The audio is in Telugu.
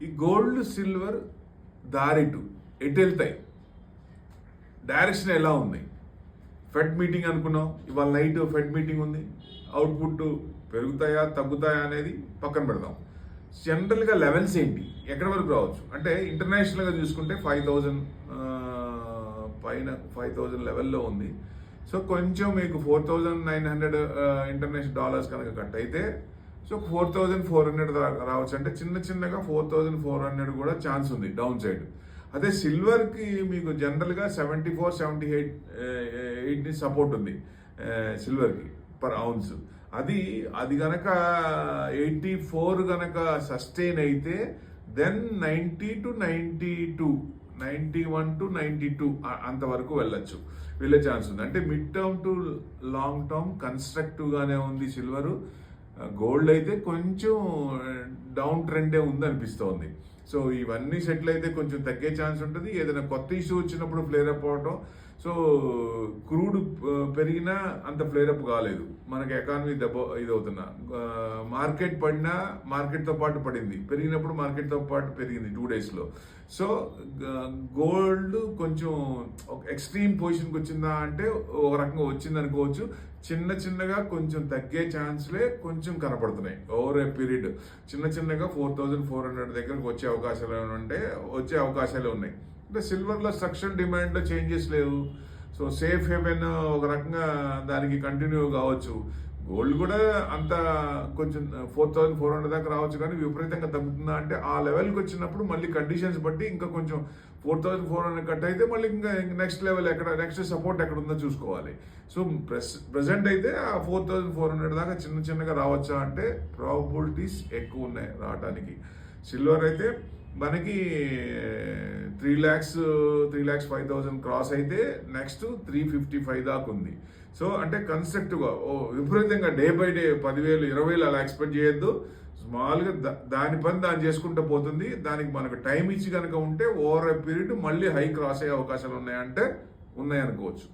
ఈ గోల్డ్ సిల్వర్ దారిటు ఎటు వెళ్తాయి, డైరెక్షన్ ఎలా ఉంది? ఫెడ్ మీటింగ్ అనుకున్నాం, ఇవాళ నైట్ ఫెడ్ మీటింగ్ ఉంది, అవుట్పుట్ పెరుగుతాయా తగ్గుతాయా అనేది పక్కన పెడదాం. జనరల్గా లెవెల్స్ ఏంటి, ఎక్కడి వరకు రావచ్చు అంటే ఇంటర్నేషనల్గా చూసుకుంటే 5,000 పైన 5,000 లెవెల్లో ఉంది. సో కొంచెం మీకు 4,900 ఇంటర్నేషనల్ డాలర్స్ కనుక కట్ అయితే సో 4,400 రావచ్చు. అంటే చిన్నగా 4,400 కూడా ఛాన్స్ ఉంది డౌన్ సైడ్. అదే సిల్వర్కి మీకు జనరల్గా 74-78 సపోర్ట్ ఉంది సిల్వర్కి పర్ ఔన్స్. అది కనుక 84 కనుక సస్టైన్ అయితే దెన్ 91 to 92 అంతవరకు వెళ్ళే ఛాన్స్ ఉంది. అంటే mid term to long term కన్స్ట్రక్టివ్గానే ఉంది సిల్వరు. గోల్డ్ అయితే కొంచెం డౌన్ ట్రెండే ఉంది అనిపిస్తోంది. సో ఇవన్నీ సెటిల్ అయితే కొంచెం తగ్గే ఛాన్స్ ఉంటుంది. ఏదైనా కొత్త ఇష్యూ వచ్చినప్పుడు ఫ్లేరప్ అవటం. సో క్రూడ్ పెరిగినా అంత ఫ్లేరప్ కాలేదు, మనకి ఎకానమీ ఇదవుతున్నా. మార్కెట్ పడినా మార్కెట్తో పాటు పడింది, పెరిగినప్పుడు మార్కెట్తో పాటు పెరిగింది 2 డేస్లో. సో గోల్డ్ కొంచెం ఎక్స్ట్రీమ్ పొజిషన్కి వచ్చిందా అంటే ఒక రకంగా వచ్చింది అనుకోవచ్చు. చిన్నగా కొంచెం తగ్గే ఛాన్స్లే కొంచెం కనపడుతున్నాయి ఓవర్ ఏ పీరియడ్. చిన్నగా 4,400 దగ్గరకు వచ్చే అవకాశాలు ఉన్నాయి. అంటే సిల్వర్లో స్ట్రక్చరల్ డిమాండ్లో చేంజెస్ లేవు. సో సేఫ్ హెవెన్ ఒక రకంగా దానికి కంటిన్యూ కావచ్చు. గోల్డ్ కూడా అంత కొంచెం 4,400 దాకా రావచ్చు, కానీ విపరీతంగా తగ్గుతుందా అంటే ఆ లెవెల్కి వచ్చినప్పుడు మళ్ళీ కండిషన్స్ బట్టి ఇంకా కొంచెం 4,400 కట్ అయితే మళ్ళీ ఇంకా నెక్స్ట్ లెవెల్ నెక్స్ట్ సపోర్ట్ ఎక్కడ ఉందో చూసుకోవాలి. సో ప్రెసెంట్ అయితే ఆ 4,400 దాకా చిన్నగా రావచ్చా అంటే ప్రాబబిలిటీస్ ఎక్కువ ఉన్నాయి రావడానికి. సిల్వర్ అయితే మనకి 3,05,000 క్రాస్ అయితే నెక్స్ట్ 355 దాకా ఉంది. సో అంటే కన్స్ట్రక్టివ్గా విపరీతంగా డే బై డే 10,000 20,000 అలా ఎక్స్పెక్ట్ చేయొద్దు. స్మాల్గా దాని పని దాన్ని చేసుకుంటూ పోతుంది. దానికి మనకు టైం ఇచ్చి కనుక ఉంటే ఓవర్ ఏ పీరియడ్ మళ్ళీ హై క్రాస్ అయ్యే అవకాశాలు ఉన్నాయంటే ఉన్నాయనుకోవచ్చు.